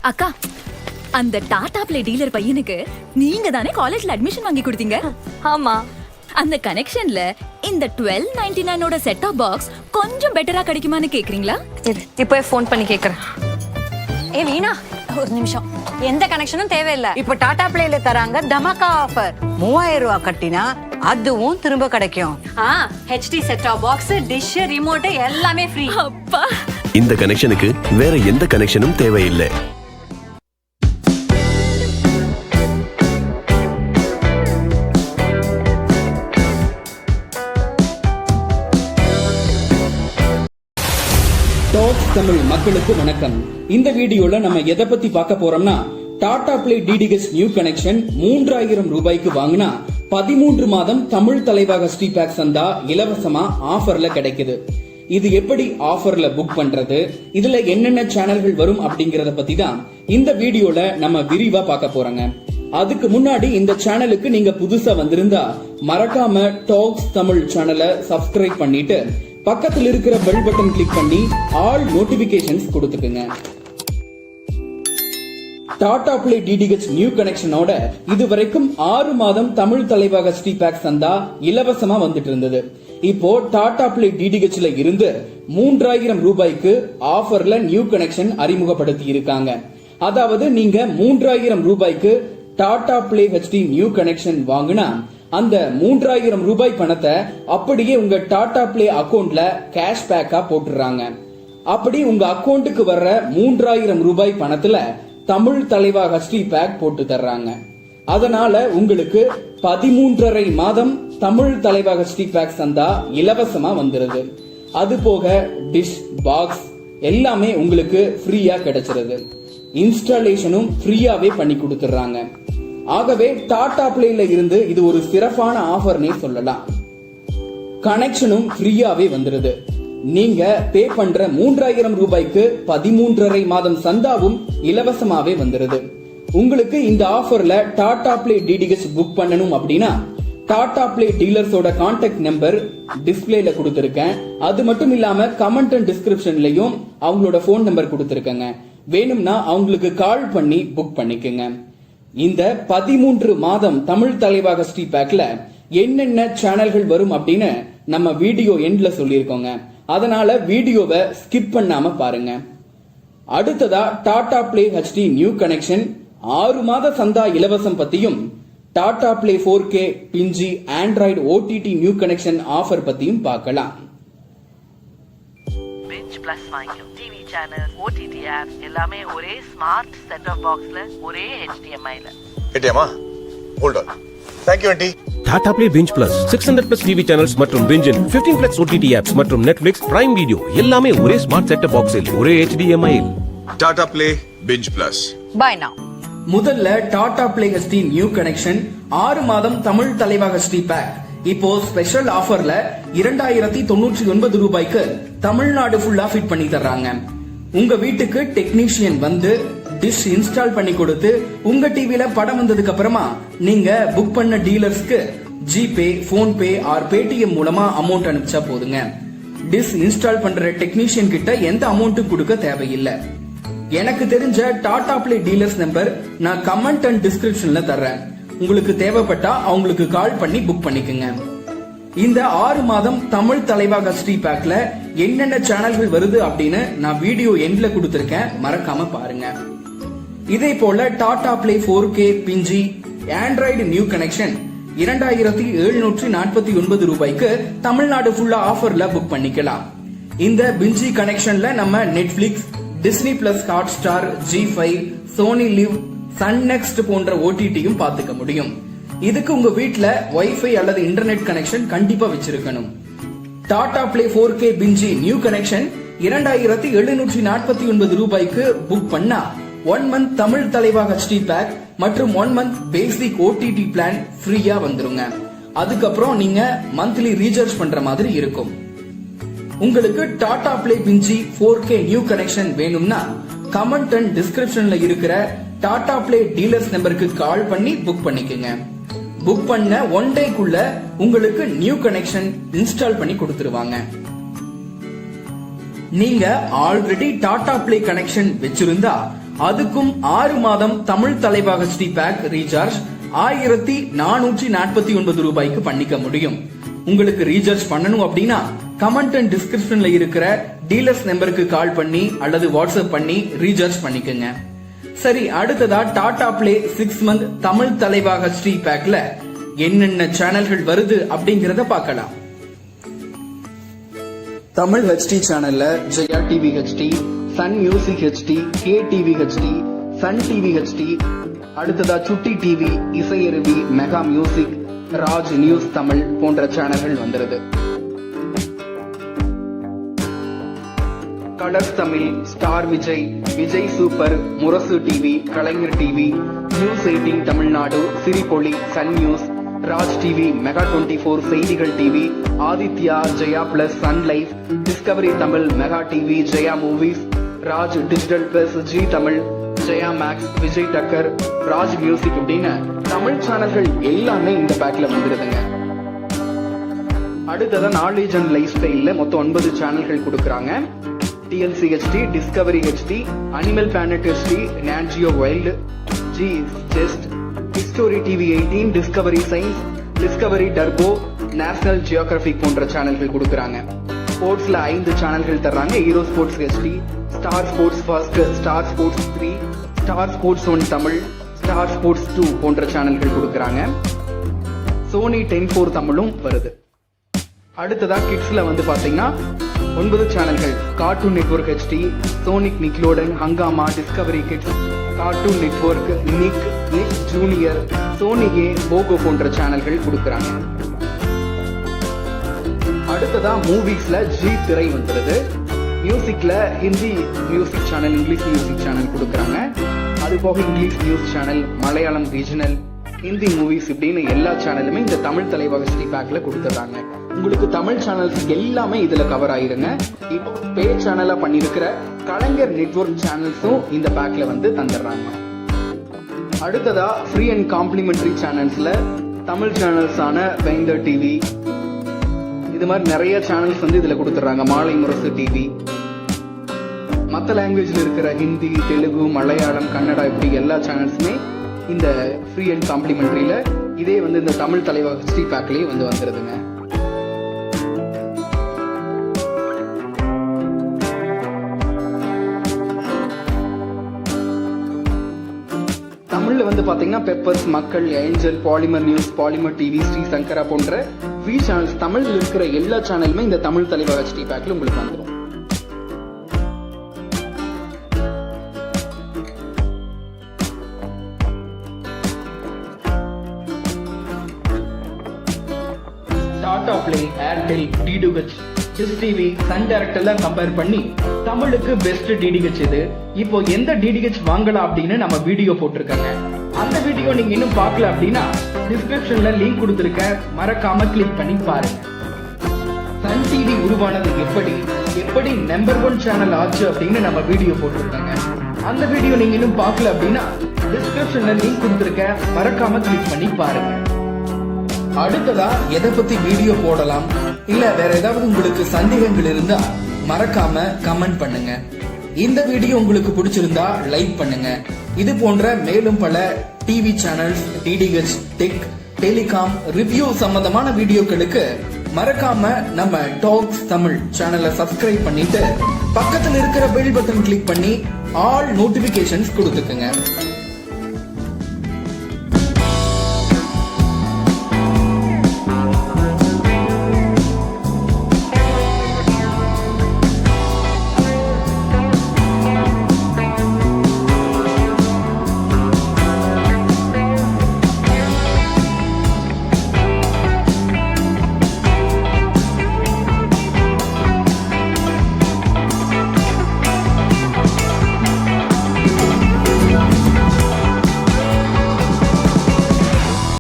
அக்கா, அந்த Tata play dealer பையனுக்கு நீங்க தானே காலேஜ்ல அட்மிஷன் வாங்கி கொடுத்தீங்க? ஆமா. அந்த கனெக்ஷன்ல இந்த 1299 செட் ஆப் பாக்ஸ் கொஞ்சம் பெட்டரா கிடைக்குமான்னு கேக்குறீங்களா? இப்போ ஃபோன் பண்ணி கேக்குறேன். வீணா, ஒரு நிமிஷம். எந்த கனெக்ஷனும் தேவையில்லை. இப்ப டாடா பிளேல தராங்க தமாக்கா ஆஃபர். 3000 ரூபாய் கட்டினா அதுவும் திரும்ப கிடைக்கும். HD set top box, dish, remote எல்லாமே ஃப்ரீ. அப்பா, இந்த கனெக்ஷனுக்கு வேற எந்த கனெக்ஷனும் தேவையில்லை. தமிழ் மக்களுக்கு வணக்கம். இந்த வீடியோல நம்ம எதை பத்தி பார்க்க போறோம்னா, Tata Play DTH new connection 3000 ரூபாய்க்கு வாங்கினா 13 மாதம் தமிழ் தலைவா HD பேக் சந்தா இலவசமா ஆஃபர்ல கிடைக்குது. இது எப்படி ஆஃபர்ல புக் பண்றது, இதுல என்னென்ன சேனல்கள் வரும் அப்படிங்கறத பத்தி தான் இந்த வீடியோல நம்ம விரிவா பார்க்க போறோங்க. அதுக்கு முன்னாடி இந்த சேனலுக்கு நீங்க புதுசா வந்திருந்தா மறக்காம டாக்ஸ் தமிழ் சேனலை சப்ஸ்கிரைப் பண்ணிட்டு பக்கத்தில் இருக்கிற பெல் பட்டன் கிளிக் பண்ணி ஆல் நோட்டிபிகேஷன்ஸ் கொடுத்துக்குங்க. டாடா பிளே DTH நியூ கனெக்ஷனோட இதுவரைக்கும் 6 மாதம் தமிழ் தலைவா HD பேக் சந்தா இலவசமா வந்துட்டு இருந்தது. இப்போ டாடா பிளே DTHல இருந்து 3000 ரூபாய்க்கு ஆஃபர்ல நியூ கனெக்ஷன் அறிமுகப்படுத்தி இருக்காங்க. அதாவது நீங்க 3000 ரூபாய்க்கு Tata Play HD new connection வாங்கினா அந்த 3000 ரூபாய் பணத்தை அப்படியே உங்க டாடா பிளே அக்கவுண்ட்ல கேஷ் பேக்கா போட்டுறாங்க. அப்படி உங்க அக்கவுண்ட்டுக்கு வர்ற 3000 ரூபாய் பணத்துல தமிழ் தலைவா HD பேக் போட்டு தர்றாங்க. அதனால உங்களுக்கு 13.5 மாதம் தமிழ் தலைவா HD பேக் சந்தா இலவசமா வந்துருது. அது போக டிஷ், பாக்ஸ் எல்லாமே உங்களுக்கு ஃப்ரீயா கிடைச்சிருது. இன்ஸ்டாலேஷனும் ஃப்ரீயாவே பண்ணி கொடுத்துறாங்க. ஆகவே டாடா பிளேல இருந்து இது ஒரு சிறப்பான ஆஃபர்னே சொல்லலாம். கனெக்ஷனும் ஃப்ரீயாவே வந்துருது. நீங்க பே பண்ற 3000 ரூபாய்க்கு 13.5 மாதம் சந்தாவும் இலவசமாவே வந்துருது. உங்களுக்கு இந்த ஆஃபர்ல டாடா பிளே DTH புக் பண்ணணும் அப்படின்னா டாடா பிளே டீலர்ஸோட கான்டாக்ட் நம்பர் டிஸ்பிளேல கொடுத்திருக்கேன். அது மட்டும் இல்லாம கமெண்ட் அண்ட் டிஸ்கிரிப்ஷன்லயும் அவங்களோட போன் நம்பர் கொடுத்திருக்கேங்க. வேணும்னா அவங்களுக்கு கால் பண்ணி புக் பண்ணிக்கங்க. இந்த 13 மாதம் தமிழ் தலைவா HD பேக்ல என்னென்ன சேனல்கள் வரும் அப்படின்னு நம்ம வீடியோ எண்ட்ல சொல்லியிருக்கோங்க. அதனால வீடியோவை ஸ்கிப் பண்ணாம பாருங்க. அடுத்ததா Tata Play HD new connection 6 மாத சந்தா இலவசம் பத்தியும் Tata Play 4K Binge android OTT new connection offer பத்தியும் பார்க்கலாம். Binge Plus வாங்கிக்கும். டிவி சேனல், OTT ஆப்ஸ் எல்லாமே ஒரே ஸ்மார்ட் செட் ஆப் பாக்ஸ்ல, ஒரே HDMI ல. ஏடிஎம்மா hold on. Thank you aunty. Tata Play Binge Plus 600+ TV channels மற்றும் Binge 15+ OTT ஆப்ஸ் மற்றும் Netflix, Prime Video எல்லாமே ஒரே ஸ்மார்ட் செட் ஆப் பாக்ஸில், ஒரே HDMI ல். Tata Play Binge Plus. Bye now. முதல்ல Tata Play HD new connection 6 மாதம் தமிழ் தலைவா HD பேக் இப்போ ஸ்பெஷல் ஆஃபர்ல 2099 ரூபாய்க்கு தமிழ்நாடு ஃபுல்லா ஃபிட் பண்ணி தர்றாங்க. உங்க வீட்டுக்கு டெக்னீஷியன் வந்து டிஷ் இன்ஸ்டால் பண்ணி கொடுத்து உங்க டிவில படம் வந்ததுக்கு அப்புறமா நீங்க புக் பண்ண டீலர்ஸ்க்கு ஜிபே, போன்பே ஆர் பேடிஎம் மூலமா அமௌண்ட் அனுப்பிச்சா போதுங்க. டிஷ் இன்ஸ்டால் பண்ற டெக்னீஷியன் கிட்ட எந்த அமௌண்ட்டும் கொடுக்க தேவையில்லை. எனக்கு தெரிஞ்ச டாடா பிளே டீலர்ஸ் நம்பர் நான் கமெண்ட் அண்ட் டிஸ்கிரிப்ஷன்ல தர்றேன். உங்களுக்கு தேவைப்பட்டா அவங்களுக்கு கால் பண்ணி புக் பண்ணிக்கங்க. இந்த 6 மாதம் தமிழ் தலைவா HD பேக்ல என்னென்ன சேனல்கள் வருது அப்படின்னு நான் வீடியோ எண்ட்ல கொடுத்திருக்கேன், மறக்காம பாருங்க. இதே போல Tata Play 4K Binge Android new connection 2749 ரூபாய்க்கு தமிழ்நாடு ஃபுல்லா ஆஃபர்ல புக் பண்ணிக்கலாம். இந்த Binge கனெக்ஷன்ல நம்ம Netflix, Disney plus, Hotstar, G5, Sony LIV, Sun next போன்ற OTTயும் பார்த்துக்க முடியும். இதுக்கு உங்க வீட்ல வைஃபை அல்லது இன்டர்நெட் கனெக்ஷன் கண்டிப்பா வச்சிருக்கணும். Tata Play 4K Binge new connection 2749 ரூபாய்க்கு புக் பண்ணா 1 மந்த் தமிழ் தலைவா HD பேக் மற்றும் 1 மந்த் பேசிக் OTT பிளான் ஃப்ரீயா வந்துருங்க. அதுக்கப்புறம் நீங்க மந்த்லி ரீசார்ஜ் பண்ற மாதிரி இருக்கும். உங்களுக்கு Tata Play Binge 4K new connection வேணும்னா கமெண்ட் அண்ட் டிஸ்கிரிப்ஷன்ல இருக்கிற டாடா பிளே டீலர்ஸ் நம்பருக்கு கால் பண்ணி புக் பண்ணிக்கங்க. புக் பண்ண 1 டேக்குள்ள உங்களுக்கு நியூ கனெக்ஷன் இன்ஸ்டால் பண்ணி கொடுத்துருவாங்க. நீங்க ஆல்ரெடி டாடா பிளே கனெக்ஷன் வச்சிருந்தா அதுக்கும் 6 மாதம் தமிழ் தலைவா HD பேக் ரீசார்ஜ் 1449 ரூபாய்க்கு பண்ணிக்க முடியும். உங்களுக்கு ரீசார்ஜ் பண்ணணும் அப்படின்னா கமெண்ட் அண்ட் டிஸ்கிரிப்ஷன்ல இருக்கிற டீலர்ஸ் நம்பருக்கு கால் பண்ணி அல்லது வாட்ஸ்அப் பண்ணி ரீசார்ஜ் பண்ணிக்கங்க. சரி, அடுத்ததா டாடா பிளே 6 மந்த் தமிழ் தலைவா HD பேக்ல என்னென்ன சேனல்கள் வருது அப்படிங்கறத பார்க்கலாம். தமிழ் HD சேனல்ல Jaya TV HD, Sun Music HD, K TV HD, Sun TV HD, அடுத்ததா Chutti TV, Isaiaruvi, Mega Music, Raj News Tamil போன்ற சேனல்கள் வந்துருது. Colors Tamil, Star Vijay, Vijay Super, Murasu TV, Kalaignar TV, News 18 Tamil Nadu, Siripoli, Sun News, Raj TV, Mega 24, Seithigal TV, Aditya, Jaya Plus, Sun Life, Discovery Tamil, Mega TV, Jaya Movies, Raj Digital Plus, Zee Tamil, Jaya Max, Vijay டக்கர், Raj music அப்படின்னு தமிழ் சேனல்கள் எல்லாமே இந்த பேக்ல வந்துருதுங்க. அடுத்ததா நாலேஜ் அண்ட் லைஃப் ஸ்டைல்ல மொத்தம் 9 சேனல்கள் கொடுக்கறாங்க. TLC HD, Discovery HD, Animal Planet HD, Nat Geo Wild, Zee Zest, History TV 18, Discovery Science, Discovery Turbo, National Geographic போன்ற சேனல்கள் கொடுக்கறாங்க. ஸ்போர்ட்ஸ்ல 5 சேனல்கள் தர்றாங்க. Hero Sports HD, Star Sports First, Star Sports 3, Star Sports 1 Tamil, Star Sports 2 போன்ற சேனல்கள் கொடுக்கறாங்க. Sony 10/4 தமிழும் வருது. அடுத்ததா கிட்ஸ்ல வந்து பாத்தீங்கன்னா 9 சேனல்கள். Cartoon Network HD, Sonic, Nickelodeon, Hungama, Discovery Kids, Cartoon Network, Nick Junior, Sony Yay, Pogo போன்ற சேனல்கள் கொடுக்கறாங்க. அடுத்ததா மூவிஸ்ல ஜி திரை வந்துருது. மியூசிக்ல Hindi music channel, English music channel கொடுக்கறாங்க. அது போக English news channel, Malayalam regional, Hindi movies இப்படின்னு எல்லா சேனலுமே இந்த தமிழ் தலைவா HD பேக்ல கொடுத்துறாங்க. உங்களுக்கு தமிழ் சேனல்ஸ் எல்லாமே இதுல கவர் ஆயிருங்க. இப்போ பே சேனலா பண்ணிருக்கிற கலைஞர் நெட்வொர்க் சேனல்ஸும் இந்த பேக்ல வந்து தந்துடுறாங்க. அடுத்ததா ஃப்ரீ அண்ட் காம்ப்ளிமெண்டரி சேனல்ஸ்ல தமிழ் சேனல்ஸான வேந்தர் டிவி, இது மாதிரி நிறைய சேனல்ஸ் வந்து இதுல கொடுத்துறாங்க. மாலை முரசு டிவி, மற்ற லாங்குவேஜ்ல இருக்கிற ஹிந்தி, தெலுங்கு, மலையாளம், கன்னடா இப்படி எல்லா சேனல்ஸுமே இந்த ஃப்ரீ அண்ட் காம்ப்ளிமெண்டரியில இதே வந்து இந்த தமிழ் தலைவா HD பேக்லயே வந்து வந்துருதுங்க. தமிழ்ல வந்து பாத்தீங்கன்னா Peppers, Makkal, Angel, Polimer News, Polimer TV, Sri Sankara போன்ற ஃப்ரீ சேனல்ஸ் தமிழ்ல இருக்கிற எல்லா சேனலுமே இந்த தமிழ் தலைவா HD பேக்ல உங்களுக்கு வந்துடும். Tata play, Airtel, DTH, dish TV, Sun direct எல்லாம் கம்பேர் பண்ணி தமிழுக்கு பெஸ்ட் DTH இது. இப்போ எந்த DTH வாங்கலாம் அப்படின்னு நம்ம வீடியோ போட்டிருக்காங்க. அந்த வீடியோ நீங்க இன்னும் பார்க்கல அப்படின்னா டிஸ்கிரிப்ஷன்ல லிங்க் கொடுத்திருக்கேன், மறக்காம கிளிக் பண்ணி பாருங்க. சன் டிவி உருவானது எப்படி நம்பர் 1 சேனல் ஆச்சு அப்படின்னு நம்ம வீடியோ போட்டிருக்காங்க. அந்த வீடியோ நீங்க இன்னும் பார்க்கல அப்படின்னா டிஸ்கிரிப்ஷன்ல லிங்க் கொடுத்திருக்கேன், மறக்காம கிளிக் பண்ணி பாருங்க. அடுத்ததா எதை பத்தி வீடியோ போடலாம், இல்ல வேற ஏதாவது உங்களுக்கு சந்தேகங்கள் இருந்தா மறக்காம கமெண்ட் பண்ணுங்க. இந்த வீடியோ உங்களுக்கு பிடிச்சிருந்தா லைக் பண்ணுங்க. இது போன்ற மேலும் பல TV channels, DTH, tech, telecom, review சம்பந்தமான வீடியோக்களுக்கு மறக்காம நம்ம டாக்ஸ் தமிழ் சேனலை சப்ஸ்கிரைப் பண்ணிட்டு பக்கத்துல இருக்கிற பெல் பட்டன் கிளிக் பண்ணி ஆல் நோட்டிபிகேஷன்ஸ் கொடுத்துக்குங்க.